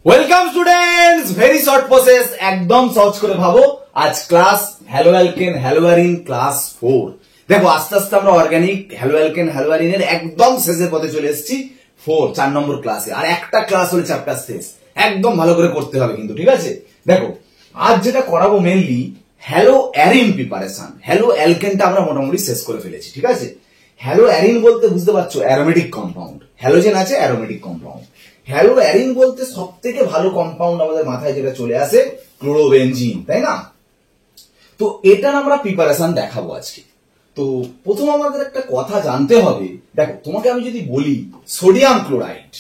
Welcome students, very short process, একদম সহজ করে ভাবো। আজ ক্লাস হ্যালো অ্যালকেন হ্যালোয়ারিন ক্লাস 4। দেখো আস্তে আস্তে আমরা অর্গানিক হ্যালো অ্যালকেন হ্যালোয়ারিনের একদম শেষের পথে চলে এসেছি 4 নম্বর ক্লাসে। আর একটা ক্লাস হলে চ্যাপ্টার শেষ, একদম ভালো করে করতে হবে কিন্তু, ঠিক আছে? দেখো আজ যেটা করাবো মেনলি হ্যালো অ্যারিন প্রিপারেশন। হ্যালো অ্যালকেনটা আমরা মোটামুটি শেষ করে ফেলেছি, ঠিক আছে? হ্যালো অ্যারিন বলতে বুঝতে পারছো অ্যারোমেটিক কম্পাউন্ড, হ্যালোজেন আছে অ্যারোমেটিক কম্পাউন্ড। হ্যালো অ্যারিন বলতে সব থেকে ভালো কম্পাউন্ড আমাদের মাথায় যেটা চলে আসে ক্লোরোবেনজিন, তাই না? তো এটার আমরা প্রিপারেশন দেখাবো আজকে। তো প্রথম আমাদের একটা কথা জানতে হবে। দেখো তোমাকে আমি যদি বলি সোডিয়াম ক্লোরাইড,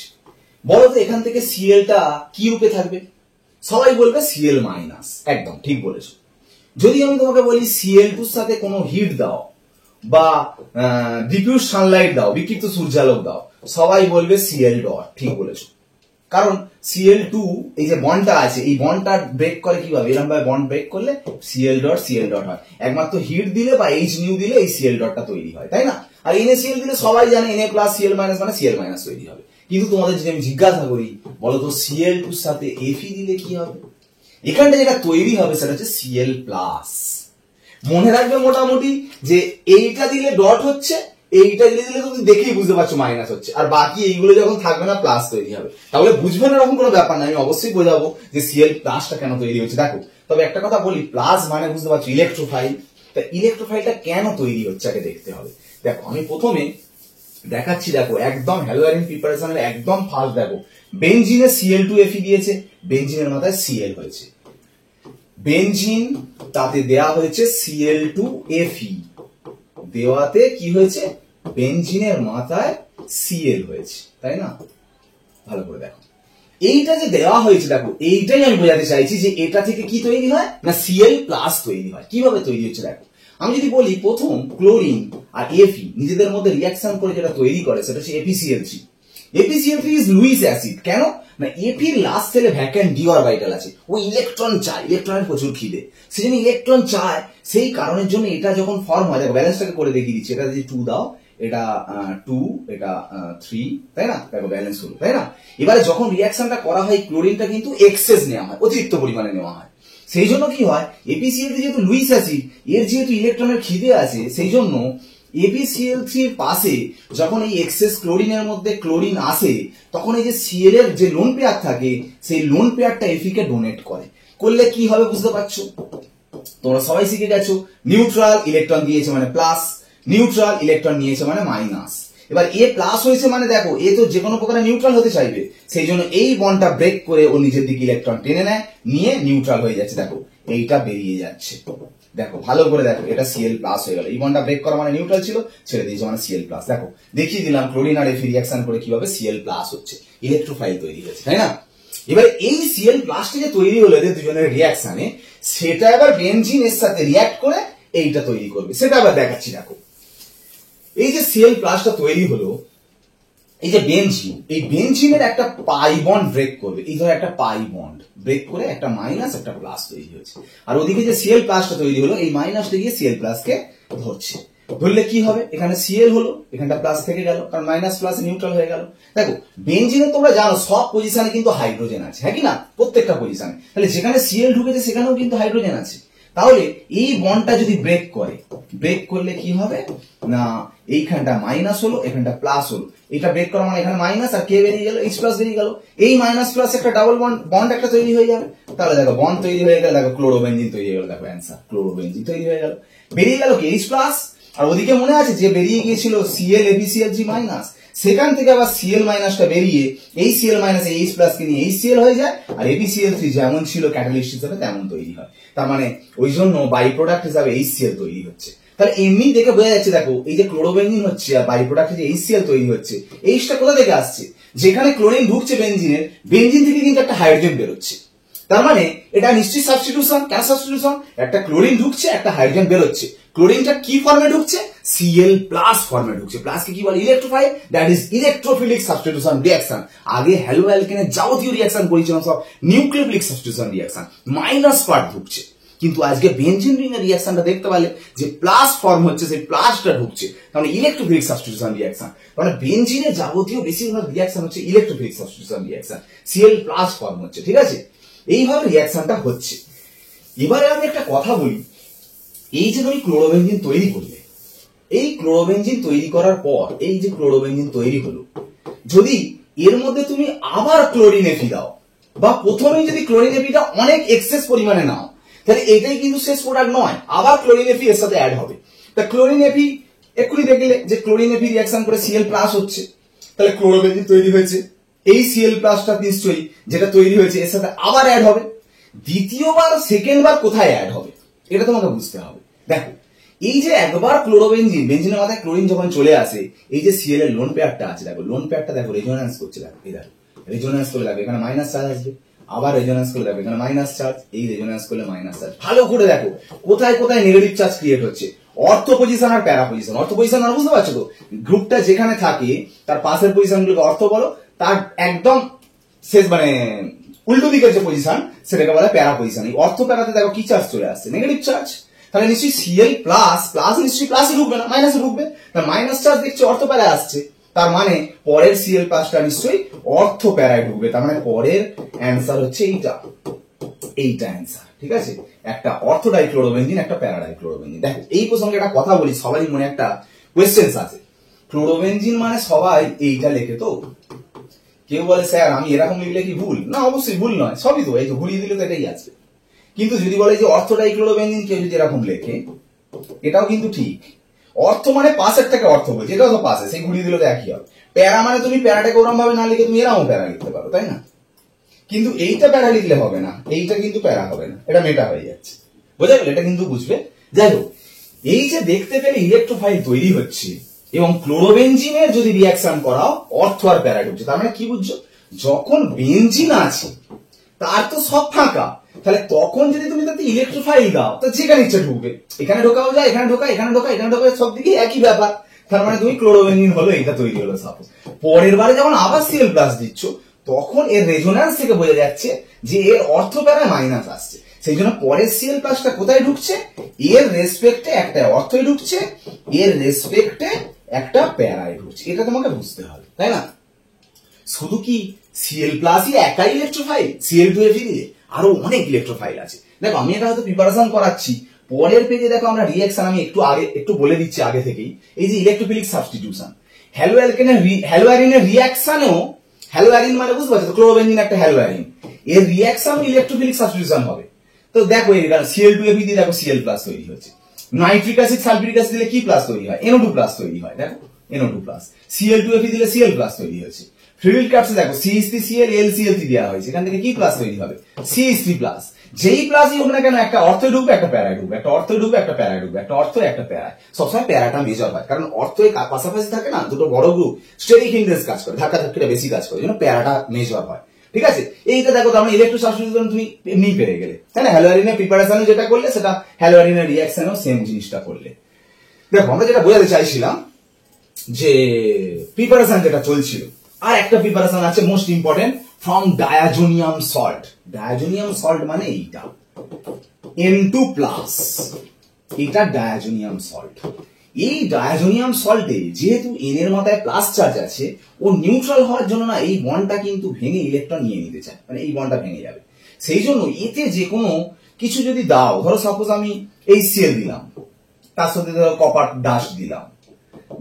বলো তো এখান থেকে সিএলটা কি রূপে থাকবে? সবাই বলবে সিএল মাইনাস, একদম ঠিক বলেছো। যদি আমি তোমাকে বলি সিএল2 সাথে কোনো হিট দাও বা ডিফিউজ সানলাইট দাও, বিক্ষিপ্ত সূর্যালোক দাও, সবাই বলবে সিএল ডট, ঠিক বলেছো। কারণ সিএল2 এই যে বন্ডটা আছে, এই বন্ডটা ব্রেক করে কিভাবে? এরকম ভাবে বন্ড ব্রেক করলে সিএল ডট হয়। একমাত্র হিট দিলে বা এইচ নিউ দিলে এই সিএল ডটটা তৈরি হয়, তাই না? আর NaCl দিলে সবাই জানে Na প্লাস সিএল মাইনাস মানে সিএল মাইনাস তৈরি হবে। কিন্তু তোমাদের যদি আমি জিজ্ঞাসা করি, বলো তো সিএল2 এর সাথে Fe দিলে কি হবে? এখানটা যেটা তৈরি হবে সেটা হচ্ছে সিএল প্লাস। মনে রাখবে মোটামুটি যে এইটা দিলে ডট হচ্ছে, এইটা দিলে তুমি দেখেই বুঝতে পারছো মাইনাস হচ্ছে, আর বাকি এইগুলো যখন থাকবে না প্লাস তৈরি হবে। তাহলে বুঝবে না এরকম কোনো ব্যাপার না, আমি অবশ্যই বোঝাবো যে সিএল প্লাসটা কেন তৈরি হচ্ছে। দেখো তবে একটা কথা বলি, প্লাস মানে বুঝতে পারছো ইলেকট্রোফাইল। তা ইলেকট্রোফাইলটা কেন তৈরি হচ্ছে আগে দেখতে হবে। দেখো আমি প্রথমে দেখাচ্ছি, দেখো একদম হ্যালো অ্যারিন প্রিপারেশনের একদম ফার্স্ট দেখো বেনজিনে Cl2Fe দিয়েছে, বেনজিনের মাথায় সিএল হয়েছে। বেনজিন তাতে দেয়া হয়েছে Cl2Fe, দেওয়াতে কি হয়েছে? বেনজিনের মাথায় সিএল হয়েছে, তাই না? ভালো করে দেখো এইটা যে দেওয়া হয়েছে, দেখো এইটাই আমি বোঝাতে চাইছি যে এটা থেকে কি তৈরি হয় না সিএল প্লাস তৈরি হয়। কিভাবে তৈরি হচ্ছে দেখো, আমি যদি বলি প্রথম ক্লোরিন আর Fe নিজেদের মধ্যে রিঅ্যাকশন করে যেটা তৈরি করে সেটা হচ্ছে ApCl3। ApCl3 is Luis acid. কেন না Fe লাস্ট সেলে ভ্যাকেন্ট ডি অরবিটাল আছে, ও ইলেকট্রন চায়, ইলেকট্রনের প্রচুর খিদে, সেজন্য ইলেকট্রন চায়। সেই কারণের জন্য এটা যখন ফর্ম হয়, দেখো ব্যালেন্সটাকে করে দেখিয়ে দিচ্ছি, এটা যদি 2 দাও, এটা 2, এটা 3, তাই না? দেখো ব্যালেন্স হলো, তাই না? এবারে যখন রিঅ্যাকশনটা করা হয় ক্লোরিনটা কিন্তু এক্সেস নেওয়া হয়, অতিরিক্ত পরিমাণে নেওয়া হয়। সেই জন্য কি হয়, ApCl3 যেহেতু লুইস অ্যাসিড, এর যেহেতু ইলেকট্রনের খিদে আছে, সেই জন্য ApCl3 এর পাশে যখন এই এক্সেস ক্লোরিনের মধ্যে ক্লোরিন আসে, তখন এই যে সিএল এর যে লোন পেয়ার থাকে, সেই লোন পেয়ারটা Fe কে ডোনেট করে। করলে কি হবে বুঝতে পারছো? তোমরা সবাই শিখে গেছো, নিউট্রাল ইলেকট্রন দিয়েছে মানে প্লাস, নিউট্রাল ইলেকট্রন নিয়েছে মানে মাইনাস। এবার এ প্লাস হয়েছে মানে দেখো এ তো যে কোনো প্রকারে নিউট্রাল হতে চাইবে, সেই জন্য এই বন্ডটা ব্রেক করে ও নিজের দিকে ইলেকট্রন টেনে নেয়, নিয়ে নিউট্রাল হয়ে যাচ্ছে। দেখো এইটা বেরিয়ে যাচ্ছে, দেখো ভালো করে দেখো, এটা সিএল প্লাস হয়ে গেল। এই বন্ডটা ব্রেক করা মানে নিউট্রাল ছিল, ছেড়ে দিয়েছে মানে সিএল প্লাস। দেখো দেখিয়ে দিলাম ক্লোরিন আর Fe রিঅ্যাকশন করে কিভাবে সিএল প্লাস হচ্ছে, ইলেকট্রোফাইল তৈরি হয়েছে, তাই না? এবার এই সিএল প্লাসটা যে তৈরি হলো এদের দুজনের রিঅ্যাকশনে, সেটা এবার বেনজিন এর সাথে রিঅ্যাক্ট করে এইটা তৈরি করবে, সেটা আবার দেখাচ্ছি। দেখো এই যে সিএল প্লাসটা তৈরি হলো, এই যে বেনজিন, এই বেনজিনের একটা পাই বন্ড ব্রেক করবে, এই ধরো একটা পাই বন্ড ব্রেক করে একটা মাইনাস একটা প্লাস তৈরি হয়েছে। আর ওদিকে যে সিএল প্লাসটা তৈরি হলো, এই মাইনাসটা গিয়ে সিএল প্লাস কে ধরছে, ধরলে কি হবে? এখানে সিএল হলো, এখানটা প্লাস থেকে গেল, কারণ মাইনাস প্লাস নিউট্রাল হয়ে গেল। দেখো বেনজিনে তোমরা জানো সব পজিশনে কিন্তু হাইড্রোজেন আছে, হ্যাঁ কি না? প্রত্যেকটা পজিশনে। তাহলে যেখানে সিএল ঢুকেছে সেখানেও কিন্তু হাইড্রোজেন আছে। তাহলে এই বন্ডটা যদি ব্রেক করে, ব্রেক করলে কি হবে না এইখানটা মাইনাস হলো, এখানটা প্লাস হলো। এটা ব্রেক করা মানে এখানে মাইনাস আর কে বেরিয়ে গেল, এইচ প্লাস বেরিয়ে গেল। এই মাইনাস প্লাস একটা ডাবল বন্ড একটা তৈরি হয়ে যাবে। তাহলে দেখো বন্ড তৈরি হয়ে গেল, দেখো ক্লোরোবেনজিন তৈরি হয়ে গেল। দেখো অ্যান্সার ক্লোরোবেনজিন তৈরি হয়ে গেল। বেরিয়ে গেল কি এইচ প্লাস, আর ওদিকে মনে আছে যে বেরিয়ে গিয়েছিল সিএল AbCl3 মাইনাস, সেখান থেকে আবার সিএল মাইনাসটা বেরিয়ে এই সিএল মাইনাস এইচ প্লাস কে নিয়ে HCl হয়ে যায়, আর AbCl3 যেমন ছিল ক্যাটালিস্ট হিসেবে তেমন তৈরি হয়। তার মানে ওই জন্য বাই প্রোডাক্ট হিসাবে HCl তৈরি হচ্ছে। তাহলে এমনি দেখে বোঝা যাচ্ছে, দেখো এই যে ক্লোরোবেনজিন হচ্ছে আর বাই প্রোডাক্টে যে HCl তৈরি হচ্ছে, এইচটা কোথা থেকে আসছে? যেখানে ক্লোরিন ঢুকছে বেনজিনের, বেনজিন থেকে কিন্তু একটা হাইড্রোজেন বেরোচ্ছে। তার মানে এটা নিশ্চয়ই সাবস্টিটিউশন। কেন সাবস্টিটিউশন? একটা ক্লোরিন ঢুকছে, একটা হাইড্রোজেন বেরোচ্ছে। ক্লোরিনটা কি ফর্মে ঢুকছে? সিএল প্লাস ফর্মে ঢুকছে। প্লাস কে কি বলে? Electrophile, that is electrophilic substitution reaction. আগে হ্যালো অ্যালকেনের যাবতীয় রিঅ্যাকশন করেছিলাম সব nucleophilic substitution reaction, minus part ঢুকছে। কিন্তু আজকে বেঞ্জিন রিং এর রিঅ্যাকশনটা দেখতে পারলে যে প্লাস ফর্ম হচ্ছে, সেই প্লাসটা ঢুকছে, মানে ইলেকট্রোফিলিক সাবস্টিটিউশন রিঅ্যাকশন। মানে বেঞ্জিনের যাবতীয় বেশিরভাগ রিঅ্যাকশন হচ্ছে electrophilic substitution reaction, Cl plus form হচ্ছে, ঠিক আছে? এইভাবে রিঅ্যাকশনটা হচ্ছে। এবারে আমি একটা কথা বলি, এই যে তুমি ক্লোরোবেঞ্জিন তৈরি করলে, এই ক্লোরোবেঞ্জিন তৈরি করার পর এই যে ক্লোরোবেঞ্জিন তৈরি হলো, যদি এর মধ্যে তুমি আবার ক্লোরিন এফি দাও, বা প্রথমেই যদি ক্লোরিন এফিটা অনেক এক্সেস পরিমাণে নাও, তাহলে এটাই কিন্তু শেষ প্রোডাক্ট নয়, আবার ক্লোরিন এফি এর সাথে অ্যাড হবে। তা ক্লোরিন এফি এক্ষুনি দেখলে যে ক্লোরিন এফি রিঅ্যাকশন করে Cl প্লাস হচ্ছে, তাহলে ক্লোরোবেঞ্জিন তৈরি হয়েছে। এই Cl প্লাসটা নিশ্চয়ই যেটা তৈরি হয়েছে এর সাথে আবার অ্যাড হবে। দ্বিতীয়বার সেকেন্ড বার কোথায় অ্যাড হবে এটা তোমাকে বুঝতে হবে। দেখো, এই যে একবার ক্লোরোবেঞ্জিন, বেঞ্জিনের মাথায় ক্লোরিন যখন চলে আসে, এই যে Cl এর লোন পেয়ারটা আছে, দেখো লোন পেয়ারটা দেখো রেজোন্যান্স করছে, দেখো এই দেখো রেজোন্যান্স করে লাগবে, এখানে মাইনাস চার্জ আসবে, আবার রেজোন্যান্স করে লাগবে, এখানে মাইনাস চার্জ, এই রেজোন্যান্স করলে মাইনাস চার্জ। ভালো করে দেখো কোথায় কোথায় নেগেটিভ চার্জ ক্রিয়েট হচ্ছে, অর্থ পজিশন আর প্যারা পজিশন। অর্থ পজিশন আর বুঝতে পারছো তো, গ্রুপটা যেখানে থাকে তার পাশের পজিশনগুলোকে অর্থ বলো, তার একদম শেষ মানে উল্টো দিকের যে পজিশন সেটাকে বলে প্যারা পজিশন। এই অর্থ প্যারাতে দেখো কি চার্জ চলে আসছে, নেগেটিভ চার্জ। তাহলে নিশ্চয়ই Cl প্লাস প্লাস নিশ্চয়ই প্লাসে ঢুকবে না, মাইনাসে ঢুকবে। তার মাইনাস চার্জ দেখছি অর্থ প্যারায় আসছে, তার মানে পরের Cl প্লাসটা নিশ্চয়ই অর্থ প্যারায় ঢুকবে। তার মানে পরের অ্যান্সার হচ্ছে এইটা, এইটা অ্যান্সার, ঠিক আছে? একটা অর্থ ডাইক্লোরোবেঞ্জিন, একটা প্যারা ডাইক্লোরোবেঞ্জিন। দেখো এই প্রসঙ্গে একটা কথা বলি, সবারই মনে একটা কোয়েশ্চেন্স আছে, ক্লোরোবেঞ্জিন মানে সবাই এইটা লেখে তো, কেউ বলে স্যার আমি এরকম লিখলে কি ভুল? না, অবশ্যই ভুল নয়, সবই তো এই যে ঘুরিয়ে দিলে তো এটাই আছে। কিন্তু যদি বলে যে অর্থ ডাইক্লোরোবেঞ্জিন, কেউ যদি এরকম লেখে, এটাও কিন্তু ঠিক। অর্থ মানে পাশের থেকে অর্থ বলছে, এটাও তো পাশে, সেই ঘুরিয়ে দিলে তো একই হবে। প্যারা মানে তুমি প্যারাটাকে ওরম ভাবে না লিখে তুমি এরকম প্যারা লিখতে পারো, তাই না? কিন্তু এইটা প্যারা লিখলে হবে না, এইটা কিন্তু প্যারা হবে না, এটা মেটা হয়ে যাচ্ছে, বোঝা গেল? এটা কিন্তু বুঝবে। যাই হোক, এই যে দেখতে পেলে ইলেকট্রোফাইল তৈরি হচ্ছে এবং ক্লোরোবেঞ্জিনের যদি রিঅ্যাকশন করাও অর্থ আর প্যারা ঢুকছে, তার মানে কি বুঝছো? যখন বেঞ্জিন আছে তার তো সব ফাঁকা, তাহলে তখন যদি তুমি তাতে ইলেকট্রোফাইল দাও তো যেখানে ইচ্ছা ঢুকবে, এখানে ঢোকাও যায়, এখানে ঢোকা, এখানে ঢোকা, এখানে ঢোকা, সব দিকে একই ব্যাপার। তার মানে তুমি ক্লোরোবেঞ্জিন হলো, এটা তৈরি হলো। সাপোজ পরের বারে যখন আবার Cl প্লাস দিচ্ছ, তখন এর রেজোন্যান্স থেকে বোঝা যাচ্ছে যে এর অর্থ প্যারায় মাইনাস আসছে, সেই জন্য পরের Cl প্লাসটা কোথায় ঢুকছে, এর রেসপেক্টে একটা অর্থই ঢুকছে, এর রেসপেক্টে একটা প্যারায় ঢুকছে। এটা তোমাকে বুঝতে হবে, তাই না? শুধু কি Cl প্লাসই একাই ইলেকট্রোফাইল? Cl2Fe দিয়ে আরো অনেক ইলেকট্রোফাইল আছে। দেখো আমি এটা হয়তো প্রিপারেশন করাচ্ছি, পরের পেজে দেখো আমরা রিঅ্যাকশন আমি একটু বলে দিচ্ছি আগে থেকেই। এই যে ইলেকট্রোফিলিক সাবস্টিটিউশন, হ্যালোঅ্যারিনের রিঅ্যাকশনেও, হ্যালোঅ্যারিন মানে বুঝতে পারছো, ক্লোরোবেঞ্জিন একটা হ্যালোঅ্যারিন, এর রিঅ্যাকশন ইলেকট্রোফিলিক সাবস্টিটিউশন হবে। তো দেখো এই Cl2Fe দিয়ে দেখো Cl প্লাস তৈরি হচ্ছে, নাইট্রিক অ্যাসিড সালফিউরিক অ্যাসিড দিলে কি প্লাস তৈরি হয়? NO2 প্লাস তৈরি হয়, দেখো NO2 প্লাস। Cl2Fe দিলে Cl প্লাস তৈরি হয়েছে। ফ্লুইড ক্যাপসে দেখো CH3Cl LCl3 দেওয়া হয়েছে, এখান থেকে কি প্লাস তৈরি হবে? CH3 plus. যেই প্লাসই হোক না কেন, একটা অর্থ ঢুকবে, একটা প্যারায় ঢুকবে, একটা অর্থ ঢুকবে, একটা প্যারায় ঢুকবে, একটা অর্থ, একটা প্যারায়। সবসময় প্যারাটা মেজর হয়, কারণ অর্থ পাশাপাশি থাকে না, দুটো বড় গ্রুপ স্টেরিক হিন্ডেন্স কাজ করে, ধাক্কা ধাক্কিটা বেশি কাজ করে, জন্য প্যারাটা মেজর হয়, ঠিক আছে? এইটা দেখো, তার মানে ইলেকট্রো সাবস্টিটিউশন তুমি এমনি পেরে গেলে, তাই না? হ্যালোঅ্যারিনের প্রিপারেশনে যেটা করলে, সেটা হ্যালোঅ্যারিনের রিঅ্যাকশনেও সেম জিনিসটা করলে। দেখো আমরা যেটা বোঝাতে চাইছিলাম যে প্রিপারেশন যেটা চলছিল, আর একটা প্রিপারেশন আছে most important, from diazonium salt. Diazonium salt মানে এইটা N2 প্লাস, এটা ডায়াজোনিয়াম সল্ট। এই ডায়াজোনিয়াম সল্টে যেহেতু N এর মাথায় প্লাস চার্জ আছে, ও নিউট্রাল হওয়ার জন্য না এই বন্ডটা কিন্তু ভেঙে ইলেকট্রন নিয়ে নিতে চায়, মানে এই বন্ডটা ভেঙে যাবে। সেই জন্য এতে যে কোনো কিছু যদি দাও, ধরো সাপোজ আমি HCl দিলাম, তার সাথে ধরো কপার ডাস্ট দিলাম,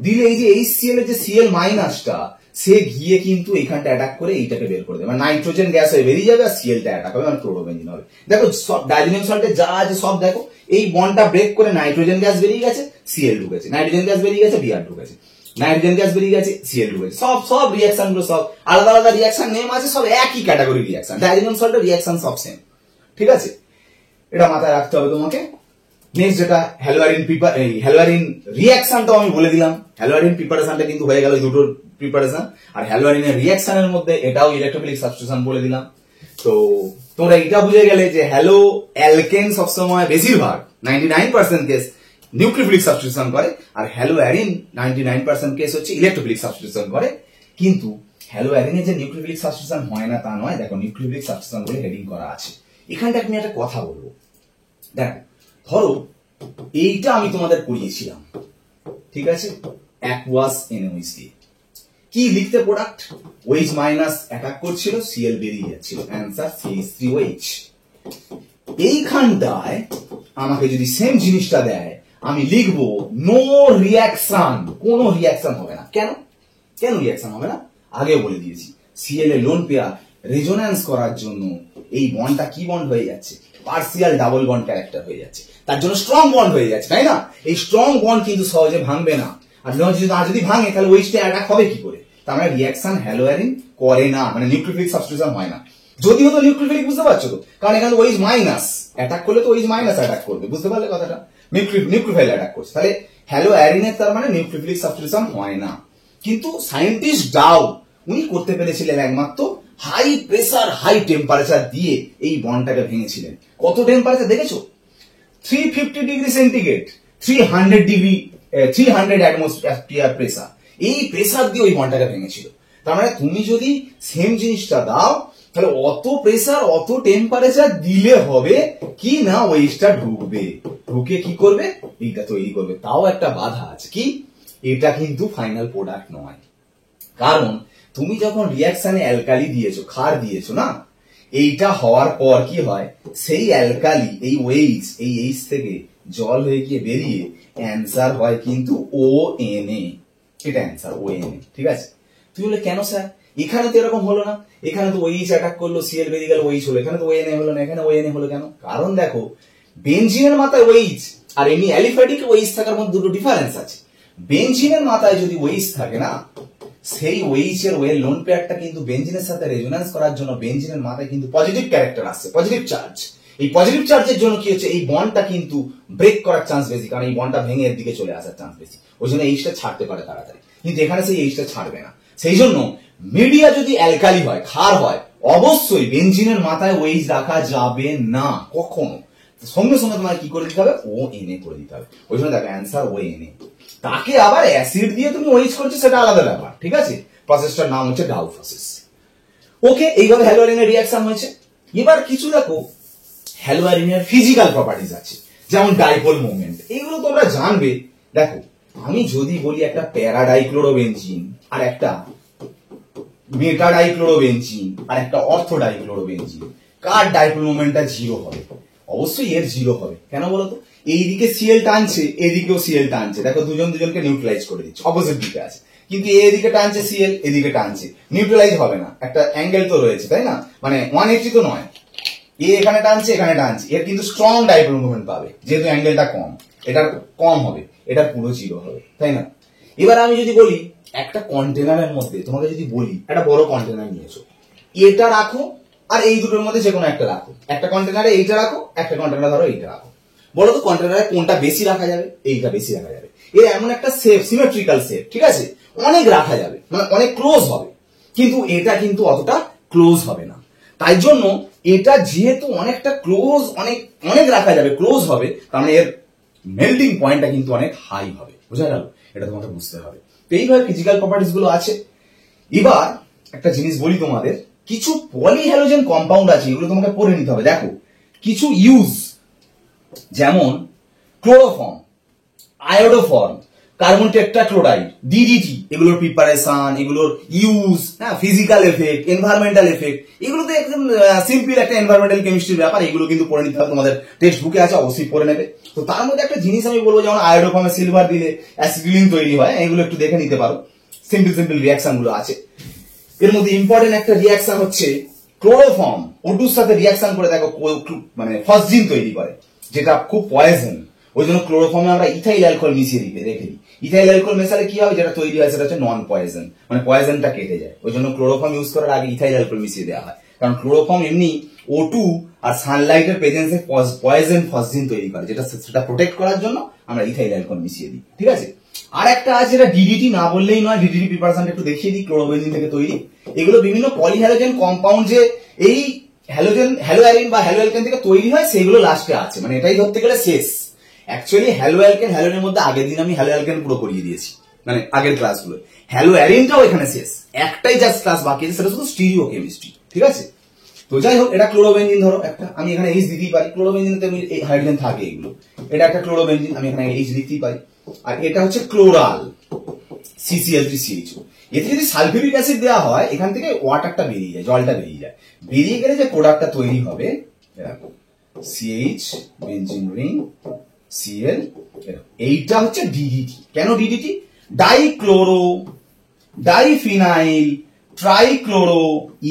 দিলে এই যে HCl এর যে Cl মাইনাসটা, সে গিয়ে কিন্তু এইখানটা অ্যাটাক করে এইটাকে বের করে দেবে, মানে নাইট্রোজেন গ্যাস হয়ে বেরিয়ে যাবে আর Clটা অ্যাটাক হবে, মানে ক্লোরোবেঞ্জিন হবে। দেখো ডায়াজোনিয়াম সল্টে যা আছে সব দেখো, এই বন্ডটা ব্রেক করে নাইট্রোজেন গ্যাস বেরিয়ে গেছে, Cl ঢুকেছে, নাইট্রোজেন গ্যাস বেরিয়ে গেছে, Br ঢুকেছে, নাইট্রোজেন গ্যাস বেরিয়ে গেছে, Cl ঢুকেছে। সব রিঅ্যাকশন গুলো সব আলাদা আলাদা রিঅ্যাকশন নেম আছে, সব একই ক্যাটাগরি রিঅ্যাকশন। ডায়াজোনিয়াম সল্টের রিঅ্যাকশন সব সেম, ঠিক আছে? এটা মাথায় রাখতে হবে তোমাকে। নেক্সট যেটা হ্যালোঅ্যারিন রিঅ্যাকশনটাও আমি বলে দিলাম। হ্যালোঅ্যারিন প্রিপারেশনটা কিন্তু হয়ে গেল দুটোর প্রিপারেশন, আর হ্যালোঅ্যারিনের রিঅ্যাকশনের মধ্যে এটাও ইলেকট্রোফিলিক সাবস্টিটিউশন বলে দিলাম। তো তোমরা এটা বুঝে গেলে যে হ্যালো অ্যালকেন সবসময় বেশিরভাগ 99% কেস নিউক্লিওফিলিক সাবস্টিটিউশন করে, আর হ্যালোঅ্যারিন 99% কেস হচ্ছে ইলেকট্রোফিলিক সাবস্টিটিউশন করে। কিন্তু হ্যালোঅ্যারিনে যে নিউক্লিওফিলিক সাবস্টিটিউশন হয় না তা নয়, দেখো নিউক্লিওফিলিক সাবস্টিটিউশন বলে হেডিং করা আছে। এখানটা আমি একটা কথা বলবো, দেখো ধরো এইটা আমি তোমাদের পড়িয়েছিলাম, ঠিক আছে, অ্যাকুয়াস NaOH দিয়ে কি লিখতে প্রোডাক্ট OH মাইনাস অ্যাটাক করছিল, Cl বেরিয়ে যাচ্ছিল, অ্যান্সার CH3OH। এইখানটায় আমাকে যদি সেম জিনিসটা দেয় আমি লিখবো নো রিয়াকশন, কোনো রিয়াকশন হবে না। কেন কেন রিয়াকশন হবে না আগেও বলে দিয়েছি, Cl এর লোন পেয়ার রেজোন্যান্স করার জন্য এই বন্ডটা কি বন্ড হয়ে যাচ্ছে, পার্সিয়াল ডাবল বন্ড ক্যারেক্টার হয়ে যাচ্ছে, তার জন্য স্ট্রং বন্ড হয়ে যাচ্ছে, তাই না? এই স্ট্রং বন্ড কিন্তু সহজে ভাঙবে না, আর যদি ভাঙে তাহলে ওইটা অ্যাটাক হবে কি করে? তার মানে রিয়াকশন হ্যালোয়ারিন করে না, মানে নিউক্লিওফিলিক সাবস্টিটিউশন হয় না। যদি হতো নিউক্লিওফিলিক, বুঝতে পারছো তো, কারণ এখানে OH মাইনাস অ্যাটাক করলে তো OH মাইনাস অ্যাটাক করবে, বুঝতে পারলে কথাটা? নিউক্লিওফাইল অ্যাটাক করছে, তাহলে হ্যালোয়ারিনের তার মানে নিউক্লিওফিলিক সাবস্টিটিউশন হয় না। কিন্তু সায়েন্টিস্ট ডাউ উনি করতে পেরেছিলেন একমাত্র হাই প্রেসার হাই টেম্পারেচার দিয়ে এই বন্ডটাকে ভেঙেছিলেন। কত টেম্পারেচার দেখেছো? 350 ডিগ্রি সেন্টিগ্রেড, 300 অ্যাটমসফিয়ার প্রেসার, এই প্রেসার দিয়ে ওই বন্ডটাকে ভেঙেছিল। তার মানে তুমি যদি সেম জিনিসটা দাও তাহলে অত প্রেসার অত টেম্পারেচার দিলে হবে কি না ওইটা ঢুকবে, ঢুকে কি করবে, এইটা তৈরি করবে। তাও একটা বাধা আছে, কি? এটা কিন্তু ফাইনাল প্রোডাক্ট নয়, কারণ তুমি যখন রিয়াকশনে অ্যালকালি দিয়েছো, ক্ষার দিয়েছো না, এইটা হওয়ার পর কি হয়, সেই অ্যালকালি এই OH, এই H থেকে জল হয়ে গিয়ে বেরিয়ে অ্যান্সার হয় কিন্তু ONA, এটা অ্যান্সার ONA, ঠিক আছে? তুই বলে কেন স্যার এখানে তো এরকম হলো না, এখানে তো OH অ্যাটাক করলো, Cl বেরিয়ে গেল, OH হলো, এখানে তো ONA হলো না, এখানে ONA হলো কেন? কারণ দেখো বেনজিনের মাথায় OH আর এমনি অ্যালিফ্যাটিক OH থাকার মধ্যে দুটো ডিফারেন্স আছে। বেনজিনের মাথায় যদি OH থাকে না, সেই OH এর ওয়েল লোন পেয়ারটা কিন্তু বেনজিনের সাথে রেজোন্যান্স করার জন্য বেনজিনের মাথায় কিন্তু পজিটিভ ক্যারেক্টার আসছে, পজিটিভ চার্জ। এই পজিটিভ চার্জের জন্য কি হচ্ছে, এই বন্ডটা কিন্তু ব্রেক করার চান্স বেশি, কারণ এই বন্ডটা ভেঙে এর দিকে চলে আসার চান্স বেশি, ওই জন্য এইচটা ছাড়তে পারে তাড়াতাড়ি, কিন্তু এখানে সেই এইচটা ছাড়বে না। সেই জন্য মিডিয়া যদি অ্যালকালি হয়, ক্ষার হয়, অবশ্যই বেনজিনের মাথায় OH রাখা যাবে না কখনো, সঙ্গে সঙ্গে তোমার কি করে দিতে হবে, ONA করে দিতে হবে। ওই জন্য দেখো অ্যান্সার ONA। তাকে আবার অ্যাসিড দিয়ে তুমি OH করছো সেটা আলাদা ব্যাপার, ঠিক আছে? প্রসেসটার নাম হচ্ছে ডাউ প্রসেস। ওকে, এইভাবে হ্যালোয়ারিনের রিয়াকশন হয়েছে। এবার কিছু দেখো হ্যালোয়ারিনের ফিজিক্যাল প্রপার্টিজ আছে, যেমন ডাইপোল মোমেন্ট, এগুলো তোমরা জানবে। দেখো আমি যদি বলি একটা প্যারাডাইক্লোরোবেনজিন আর একটা মেটাডাইক্লোরোবেনজিন আর একটা অর্থোডাইক্লোরোবেনজিন, কার ডাইপোল মোমেন্টটা 0 হবে? অবশ্যই এর 0 হবে। কেন বলতো? এইদিকে Cl টানছে, এদিকেও Cl টানছে, দেখো দুজন দুজনকে নিউট্রালাইজ করে দিচ্ছে, অপোজিট দিকে আছে, কিন্তু এদিকে টানছে Cl, এদিকে টানছে, নিউট্রালাইজ হবে না, একটা অ্যাঙ্গেল তো রয়েছে, তাই না? মানে 180 তো নয়, এখানে টানছে এখানে টানছে, এর কিন্তু স্ট্রং ডাইপোল মোমেন্ট পাবে, যেহেতু অ্যাঙ্গেলটা কম, এটার কম হবে, এটা পুরো 0 হবে, তাই না? এবার আমি যদি বলি একটা কন্টেনারের মধ্যে, তোমাকে যদি বলি একটা বড় কন্টেনার নিয়েছো, এটা রাখো আর এই দুটোর মধ্যে যে কোনো একটা রাখো, একটা কন্টেনারে এইটা রাখো, একটা কন্টেনারে ধরো এইটা রাখো, বলো তো কন্টেনারে কোনটা বেশি রাখা যাবে? এইটা বেশি রাখা যাবে। এর এমন একটা শেপ, সিমেট্রিক্যাল শেপ, ঠিক আছে, অনেক রাখা যাবে, মানে অনেক ক্লোজ হবে, কিন্তু এটা কিন্তু অতটা ক্লোজ হবে না। তাই জন্য এটা যেহেতু অনেকটা ক্লোজ, অনেক অনেক রাখা যাবে, ক্লোজ হবে, তার মানে এর মেল্টিং পয়েন্টটা কিন্তু অনেক হাই হবে, বুঝা গেল? এটা তোমাকে বুঝতে হবে। তো এইভাবে ফিজিক্যাল প্রপার্টিজ গুলো আছে। এবার একটা জিনিস বলি তোমাদের, কিছু পলিহ্যালোজেন কম্পাউন্ড আছে, এগুলো তোমাকে পড়ে নিতে হবে। দেখো কিছু ইউজ, যেমন chloroform, iodoform, carbon tetrachloride, DDT, এগুলোর প্রিপারেশন, এগুলোর ইউজ, হ্যাঁ, ফিজিক্যাল এফেক্ট, এনভায়রনমেন্টাল এফেক্ট, এগুলো তো একদম সিম্পল একটা এনভায়রনমেন্টাল কেমিস্ট্রির ব্যাপার, এগুলো কিন্তু পড়ে নিতে হবে, তোমাদের টেক্সট বুকে আছে, অবশ্যই পড়ে নেবে। তো তার মধ্যে একটা জিনিস আমি বলবো, যেমন আয়োডোফর্মে সিলভার দিলে অ্যাসিটিলিন তৈরি হয়, এগুলো একটু দেখে নিতে পারো, সিম্পল রিয়াকশন গুলো আছে। এর মধ্যে ইম্পর্টেন্ট একটা রিয়াকশন হচ্ছে ক্লোরোফর্ম O2 সাথে রিয়াকশন করে দেখো মানে ফসজিন তৈরি করে, যেটা খুব পয়জন। ওই জন্য ক্লোরোফর্মে আমরা ইথাইল অ্যালকোহল মিশিয়ে রেখে দিই। ইথাইল অ্যালকোহল মেশালে কি হবে, যেটা তৈরি হয় সেটা হচ্ছে নন পয়জন, মানে পয়জনটা কেটে যায়। ওই জন্য ক্লোরোফর্ম ইউজ করার আগে ইথাইল অ্যালকোহল মিশিয়ে দেওয়া হয়, কারণ ক্লোরোফর্ম এমনি O2 আর সানলাইটের প্রেজেন্সে পয়জন ফসজিন তৈরি করে, যেটা সেটা প্রোটেক্ট করার জন্য আমরা ইথাইল অ্যালকোহল মিশিয়ে দিই, ঠিক আছে? আর একটা আছে যেটা DDT, না বললেই নয়, DDT প্রিপারেশনটা একটু দেখিয়ে দিই, ক্লোরোবেনজিন থেকে তৈরি। এগুলো বিভিন্ন পলিহ্যালোজেন কম্পাউন্ড যে এই হ্যালোয়ারিন বা হ্যালোঅ্যালকেন থেকে তৈরি হয়, সেগুলো লাস্টে আছে, মানে এটাই ধরতে গেলে শেষ। অ্যাকচুয়ালি হ্যালোঅ্যালকেন, হ্যালোনের মধ্যে আগের দিন আমি হ্যালোঅ্যালকেন পুরো করিয়ে দিয়েছি, মানে আগের ক্লাসগুলো। হ্যালোঅ্যারিনটাও এখানে শেষ, একটাই জাস্ট ক্লাস বাকি আছে, সেটা শুধু স্টিরিও কেমিস্ট্রি, ঠিক আছে? তো যাই হোক, এটা ক্লোরোবেনজিন ধরো একটা, আমি এখানে এইচ দিতেই পারি, ক্লোরোবেনজিনে হাইড্রোজেন থাকে এগুলো, এটা একটা ক্লোরোবেনজিন, আমি এখানে এইচ দিতেই পারি। আর এটা হচ্ছে ক্লোরাল, CCl3CHO। এতে যদি সালফিউরিক অ্যাসিড দেওয়া হয়, এখান থেকে ওয়াটারটা বেরিয়ে যায়, জলটা বেরিয়ে যায়, বেরিয়ে গেলে যে প্রোডাক্টটা তৈরি হবে এরকম CH বেঞ্জিন রিং Cl, এইটা হচ্ছে ডিডিটি। কেন DDT? Dichloro diphenyl trichloro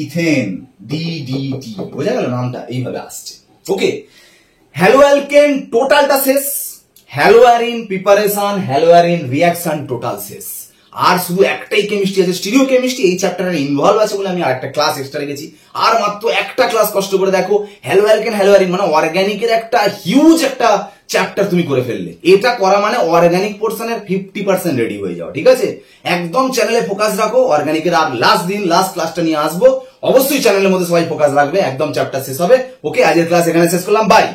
ethane, DDT. বোঝা গেল নামটা এইভাবে আসছে। ওকে, হ্যালোঅ্যালকেন টোটালটা শেষ, haloarene preparation, haloarene reaction total শেষ। আর শুধু একটাই কেমিস্ট্রি আছে, স্টিরিও কেমিস্ট্রি, এই চ্যাপ্টারে ইনভলভ আছে বলে আমি আরেকটা ক্লাস এক্সট্রা রেখেছি। আর মাত্র একটা ক্লাস কষ্ট করে দেখো, হ্যালোঅ্যালকেন হ্যালোয়ারিন মানে অর্গানিকের একটা হিউজ একটা চ্যাপ্টার তুমি করে ফেললে। এটা করা মানে অর্গানিক পোর্শনের 50% রেডি হয়ে যাও, ঠিক আছে? একদম চ্যানেলে ফোকাস রাখো, অর্গানিকের আর লাস্ট ক্লাসটা নিয়ে আসবো, অবশ্যই চ্যানেলের মধ্যে সবাই ফোকাস রাখবে, একদম চ্যাপ্টার শেষ হবে। ওকে, আজকের ক্লাস এখানে শেষ করলাম, বাই।